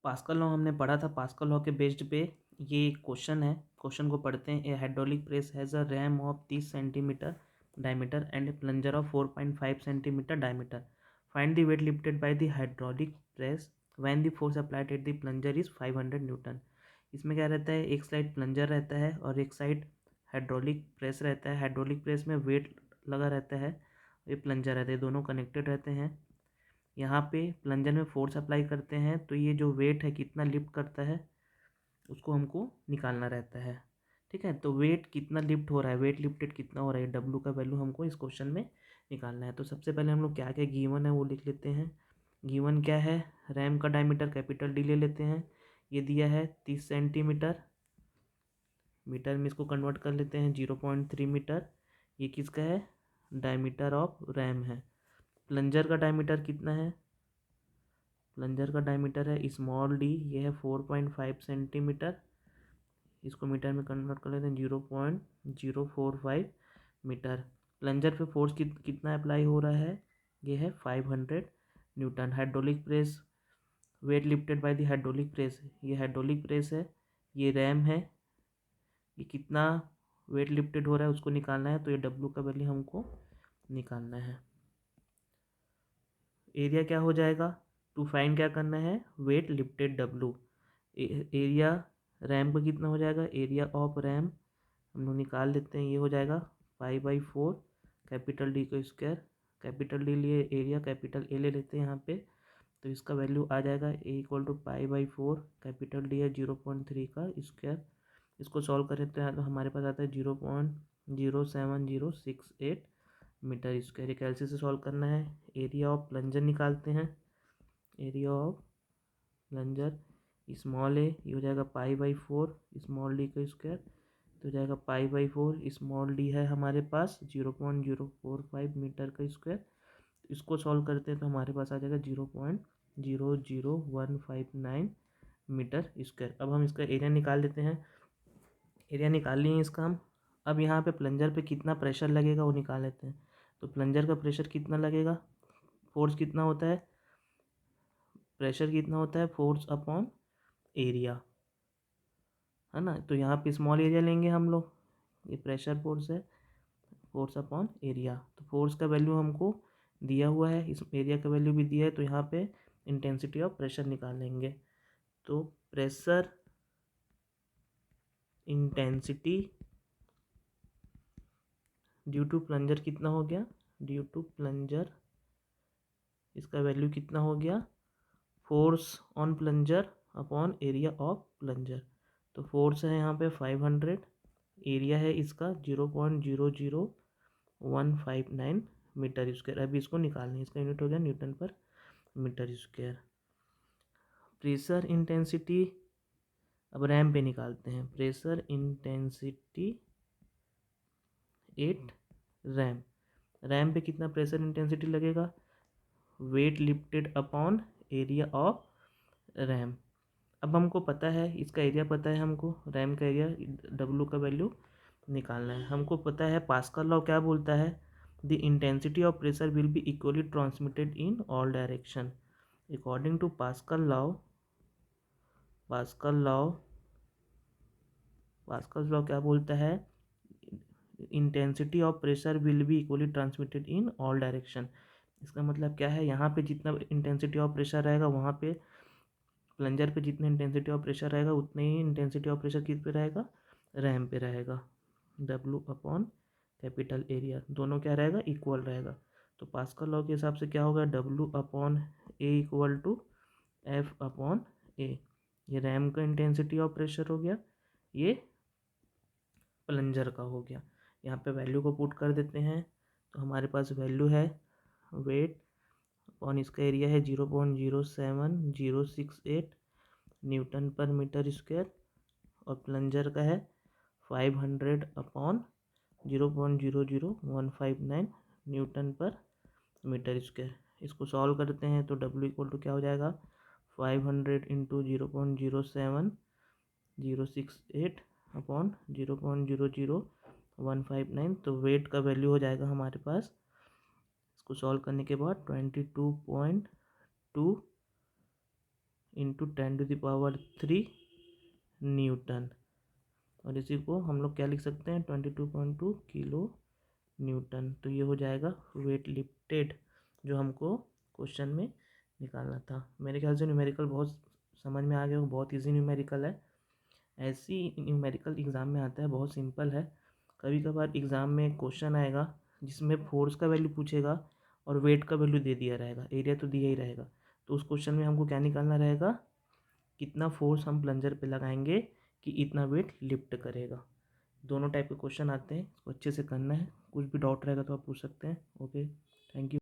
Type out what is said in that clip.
Pascal law हमने पढ़ा था। पास्कल लॉ के बेस्ड पे ये क्वेश्चन है। क्वेश्चन को पढ़ते हैं। A hydraulic press has a ram of 30 centimetre diameter and plunger of 4.5 centimetre diameter. Find the weight lifted by the hydraulic press when the force applied at the plunger is 500 newton. इसमें क्या रहता है, एक side plunger रहता है और एक side hydraulic press रहता है। हाइड्रोलिक प्रेस में वेट लगा रहता है, ये प्लंजर रहता है, दोनों कनेक्टेड रहते हैं। यहाँ पे प्लंजर में फोर्स अप्लाई करते हैं तो ये जो वेट है कितना लिफ्ट करता है उसको हमको निकालना रहता है। ठीक है, तो वेट कितना लिफ्ट हो रहा है, वेट लिफ्टेड कितना हो रहा है, डब्लू का वैल्यू हमको इस क्वेश्चन में निकालना है। तो सबसे पहले हम लोग क्या क्या गिवन है वो लिख लेते हैं। गिवन क्या है, रैम का डायमीटर कैपिटल डी ले लेते हैं। ये दिया है 30 सेंटीमीटर, मीटर में इसको कन्वर्ट कर लेते हैं 0.3 मीटर। ये किसका है, डायमीटर ऑफ रैम है। प्लंजर का डायमीटर कितना है, प्लंजर का डायमीटर है स्मॉल डी, ये है 4.5 सेंटीमीटर। इसको मीटर में कन्वर्ट कर लेते हैं 0.045 मीटर। प्लंजर पे फोर्स कितना अप्लाई हो रहा है, ये है 500 newton. Hydraulic press, weight lifted by the hydraulic press, ये हाइड्रोलिक प्रेस है, ये रैम है, ये कितना वेट लिफ्टेड हो रहा है उसको निकालना है। तो ये डब्लू का वैल्यू हमको निकालना है। एरिया क्या हो जाएगा, टू फाइंड क्या करना है, weight lifted W. Area ram का कितना हो जाएगा, एरिया ऑफ रैम हम लोग निकाल लेते हैं, ये हो जाएगा 5/4 कैपिटल डी का स्क्वायर। कैपिटल डी लिए एरिया, कैपिटल ए ले लेते हैं यहाँ पे, तो इसका वैल्यू आ जाएगा ए इक्वल टू 5/4, कैपिटल डी है 0.3 का स्क्वायर। इसको सॉल्व करें तो हमारे पास आता है 0.07068 मीटर स्क्वायर। एक एलसी से सॉल्व करना है। एरिया ऑफ प्लंजर निकालते हैं, एरिया ऑफ प्लंजर स्मॉल ए, ये हो जाएगा 5/4 स्मॉल डी का स्क्वायर, तो हो जाएगा 5/4 स्मॉल डी है हमारे पास 0.045 मीटर का स्क्वायर। इसको सॉल्व करते हैं तो हमारे पास आ जाएगा 0.00159 मीटर स्क्वायर। अब हम इसका एरिया निकाल लेते हैं। एरिया निकाल लिए इसका हम। अब यहाँ पे प्लंजर पे कितना प्रेशर लगेगा वो निकाल लेते हैं। तो प्लंजर का प्रेशर कितना लगेगा, फोर्स कितना होता है, प्रेशर कितना होता है, फोर्स अपॉन एरिया, है ना। तो यहाँ पे स्मॉल एरिया लेंगे हम लोग, ये प्रेशर फोर्स है, फोर्स अपॉन एरिया। तो फोर्स का वैल्यू हमको दिया हुआ है, इस एरिया का वैल्यू भी दिया है, तो यहाँ पे इंटेंसिटी ऑफ प्रेशर निकाल लेंगे। तो pressure intensity due to plunger कितना हो गया, ड्यू टू प्लंजर इसका वैल्यू कितना हो गया, force on plunger upon area of plunger. तो फोर्स है यहाँ पे 500, एरिया है इसका 0.00159 मीटर स्क्वायर। अभी इसको निकालना है, इसका यूनिट हो गया न्यूटन पर मीटर स्क्वायर। प्रेशर इंटेंसिटी अब रैम पे निकालते हैं। Pressure intensity at ram, ram पे कितना प्रेशर इंटेंसिटी लगेगा, weight lifted upon area of ram. अब हमको पता है, इसका एरिया पता है हमको, रैम का एरिया डब्लू का वैल्यू निकालना है। हमको पता है पास्कल लॉ क्या बोलता है, the intensity of pressure will be equally transmitted in all direction. According to Pascal law, Pascal law, Pascal law क्या बोलता है, intensity of pressure will be equally transmitted in all direction. इसका मतलब क्या है, यहाँ पे जितना इंटेंसिटी ऑफ प्रेशर रहेगा वहाँ पे प्लंजर पे जितना इंटेंसिटी ऑफ प्रेशर रहेगा उतने ही इंटेंसिटी ऑफ प्रेशर किस पे रहेगा, रैम पे रहेगा। डब्लू अपॉन कैपिटल एरिया, दोनों क्या रहेगा, इक्वल रहेगा। तो पास्कल लॉ के हिसाब से क्या होगा, W upon A equal to F upon A. ये रैम का इंटेंसिटी ऑफ प्रेशर हो गया, ये प्लंजर का हो गया। यहाँ पे वैल्यू को पुट कर देते हैं तो हमारे पास वैल्यू है वेट अपॉन इसका एरिया है 0.07068 न्यूटन पर मीटर स्क्वायर, और प्लंजर का है 500 अपॉन 0.00159 न्यूटन पर मीटर स्क्वायर। इसको सॉल्व करते हैं तो डब्ल्यू इक्वल टू क्या हो जाएगा, 500 इंटू 0.07068 अपॉन 0.00159। तो वेट का वैल्यू हो जाएगा हमारे पास, इसको सॉल्व करने के बाद 22.2 इंटू 10⁻³ न्यूटन, और इसी को हम लोग क्या लिख सकते हैं, 22.2 किलो न्यूटन। तो ये हो जाएगा वेट लिफ्टेड, जो हमको क्वेश्चन में निकालना था। मेरे ख्याल से न्यूमेरिकल बहुत समझ में आ गया, वो बहुत इजी न्यूमेरिकल है। ऐसी न्यूमेरिकल एग्ज़ाम में आता है, बहुत सिंपल है। कभी कभार एग्ज़ाम में क्वेश्चन आएगा जिसमें फोर्स का वैल्यू पूछेगा और वेट का वैल्यू दे दिया रहेगा, एरिया तो दिया ही रहेगा। तो उस क्वेश्चन में हमको क्या निकालना रहेगा, कितना फोर्स हम प्लंजर पे लगाएंगे कि इतना वेट लिफ्ट करेगा। दोनों टाइप के क्वेश्चन आते हैं, इसको अच्छे से करना है। कुछ भी डाउट रहेगा तो आप पूछ सकते हैं। Okay, thank you.